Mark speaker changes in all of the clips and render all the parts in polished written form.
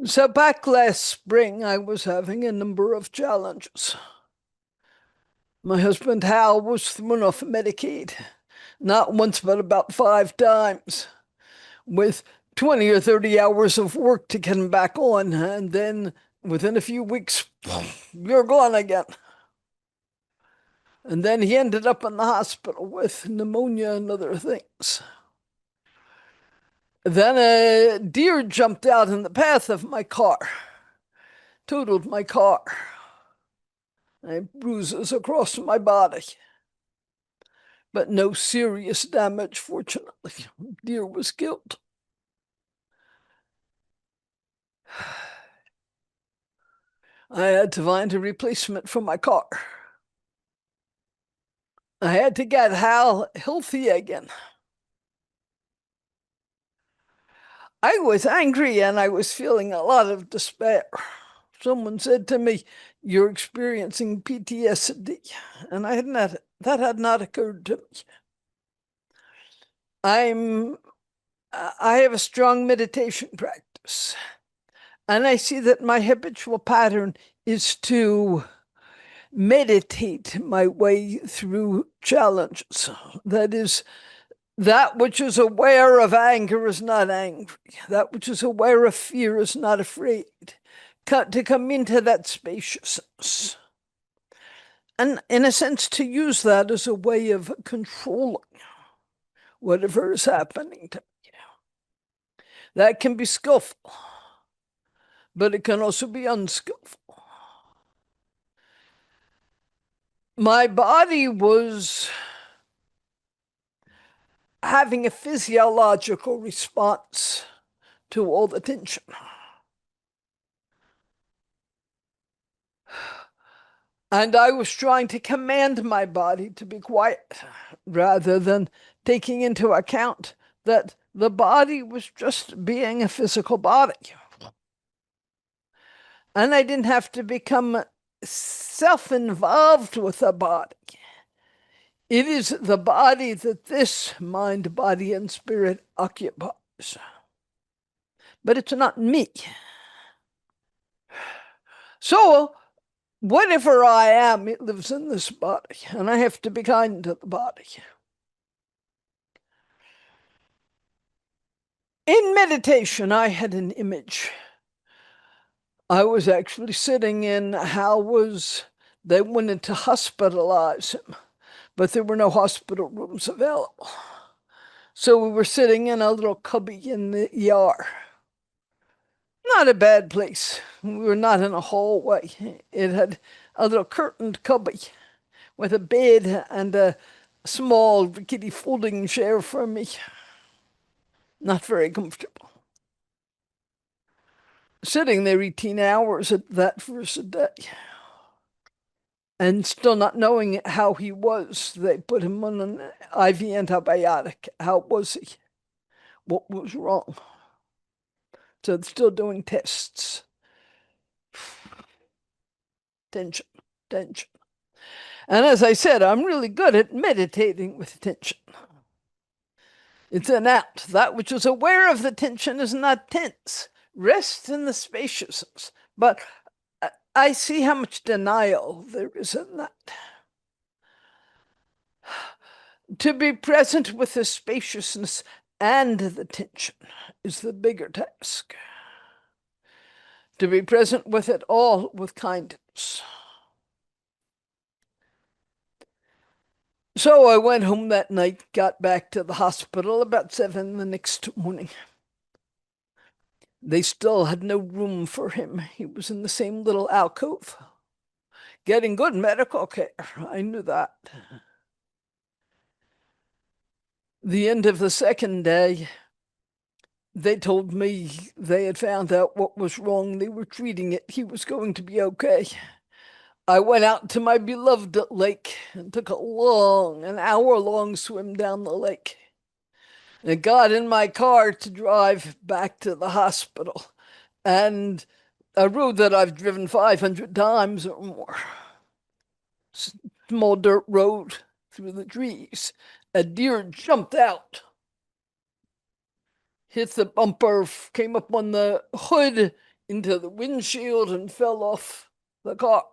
Speaker 1: So back last spring, I was having a number of challenges. My husband Hal was thrown off Medicaid, not once, but about 5 times, with 20 or 30 hours of work to get him back on. And then within a few weeks, you're gone again. And then he ended up in the hospital with pneumonia and other things. Then a deer jumped out in the path of my car, totaled my car. I have bruises across my body, but no serious damage, fortunately. Deer was killed. I had to find a replacement for my car. I had to get Hal healthy again. I was angry and I was feeling a lot of despair. Someone said to me, "You're experiencing PTSD," and that had not occurred to me. I have a strong meditation practice, and I see that my habitual pattern is to meditate my way through challenges. That is, that which is aware of anger is not angry. That which is aware of fear is not afraid. To come into that spaciousness. And in a sense, to use that as a way of controlling whatever is happening to me. That can be skillful, but it can also be unskillful. My body was having a physiological response to all the tension. And I was trying to command my body to be quiet rather than taking into account that the body was just being a physical body. And I didn't have to become self-involved with the body. It is the body that this mind, body, and spirit occupies. But it's not me. So whatever I am, it lives in this body, and I have to be kind to the body. In meditation, I had an image. I was actually sitting in they wanted to hospitalize him, but there were no hospital rooms available. So we were sitting in a little cubby in the ER. Not a bad place. We were not in a hallway. It had a little curtained cubby with a bed and a small rickety folding chair for me. Not very comfortable. Sitting there 18 hours at that first day. And still not knowing how he was, they put him on an IV antibiotic. How was he? What was wrong? So still doing tests. Tension, tension. And as I said, I'm really good at meditating with tension. It's an act. That which is aware of the tension is not tense. Rest in the spaciousness. But I see how much denial there is in that. To be present with the spaciousness and the tension is the bigger task. To be present with it all with kindness. So I went home that night, got back to the hospital about 7 the next morning. They still had no room for him. He was in the same little alcove, getting good medical care. I knew that. The end of the second day, they told me they had found out what was wrong. They were treating it. He was going to be okay. I went out to my beloved lake and took an hour-long swim down the lake. And got in my car to drive back to the hospital. And a road that I've driven 500 times or more. Small dirt road through the trees. A deer jumped out, hit the bumper, came up on the hood, into the windshield and fell off the car.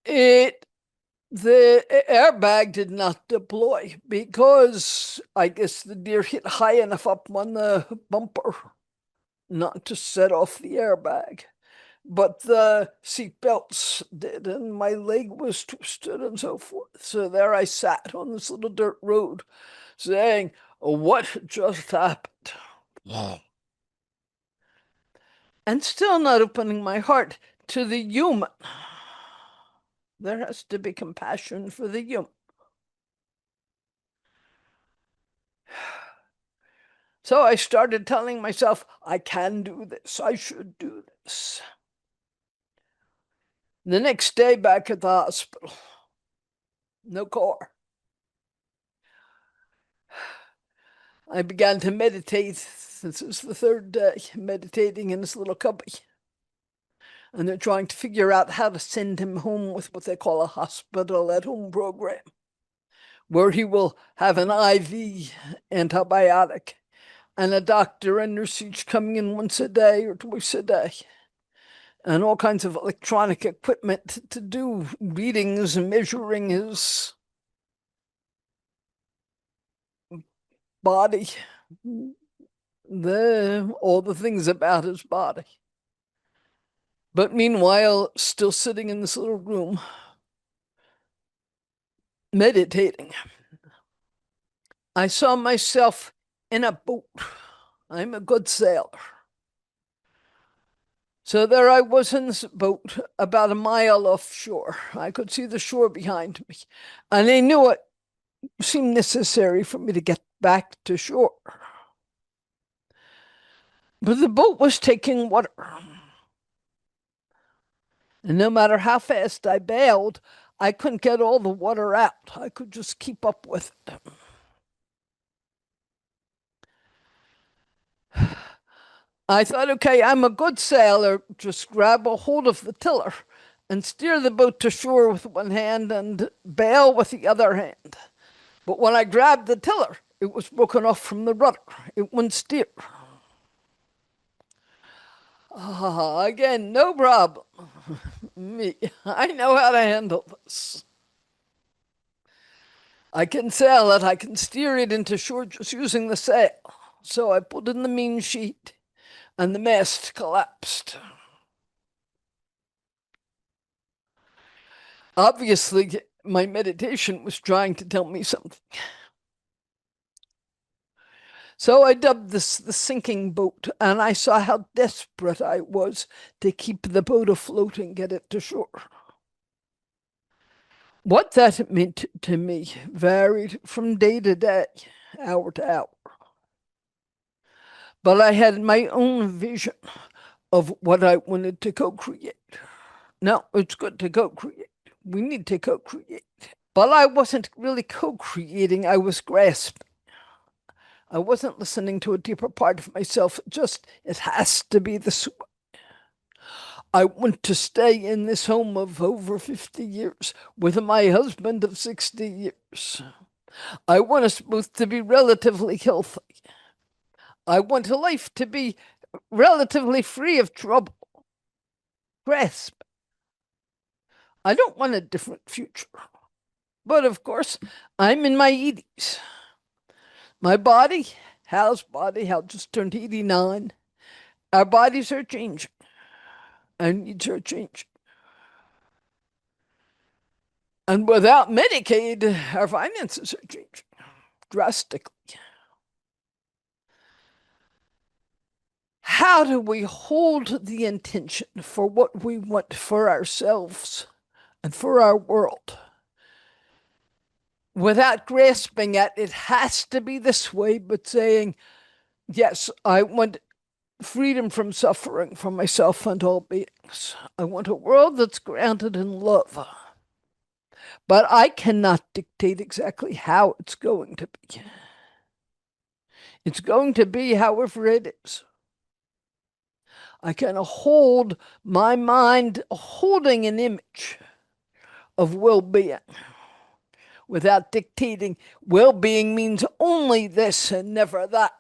Speaker 1: The airbag did not deploy because I guess the deer hit high enough up on the bumper not to set off the airbag. But the seat belts did, and my leg was twisted and so forth. So there I sat on this little dirt road saying, what just happened? And still not opening my heart to the human. There has to be compassion for the human. So I started telling myself, I can do this. I should do this. The next day back at the hospital, no car. I began to meditate. This is the third day, meditating in this little cubby. And they're trying to figure out how to send him home with what they call a hospital at home program, where he will have an IV antibiotic and a doctor and nurse each coming in once a day or twice a day, and all kinds of electronic equipment to do readings and measuring his body, all the things about his body. But meanwhile, still sitting in this little room, meditating, I saw myself in a boat. I'm a good sailor. So there I was in this boat about a mile offshore. I could see the shore behind me. And I knew it seemed necessary for me to get back to shore. But the boat was taking water. And no matter how fast I bailed, I couldn't get all the water out. I could just keep up with it. I thought, okay, I'm a good sailor. Just grab a hold of the tiller and steer the boat to shore with one hand and bail with the other hand. But when I grabbed the tiller, it was broken off from the rudder. It wouldn't steer. Again, no problem. Me, I know how to handle this. I can sail it. I can steer it into shore just using the sail. So I pulled in the main sheet and the mast collapsed. Obviously, my meditation was trying to tell me something. So I dubbed this the sinking boat, and I saw how desperate I was to keep the boat afloat and get it to shore. What that meant to me varied from day to day, hour to hour. But I had my own vision of what I wanted to co-create. Now, it's good to co-create. We need to co-create. But I wasn't really co-creating, I was grasping. I wasn't listening to a deeper part of myself. It has to be this way. I want to stay in this home of over 50 years with my husband of 60 years. I want us both to be relatively healthy. I want a life to be relatively free of trouble. Grasp. I don't want a different future. But of course, I'm in my 80s. My body, Hal's body, Hal just turned 89. Our bodies are changing. Our needs are changing. And without Medicaid, our finances are changing drastically. How do we hold the intention for what we want for ourselves and for our world without grasping at it has to be this way, but saying, yes, I want freedom from suffering for myself and all beings. I want a world that's grounded in love. But I cannot dictate exactly how it's going to be. It's going to be however it is. I can hold my mind holding an image of well-being without dictating well being means only this and never that.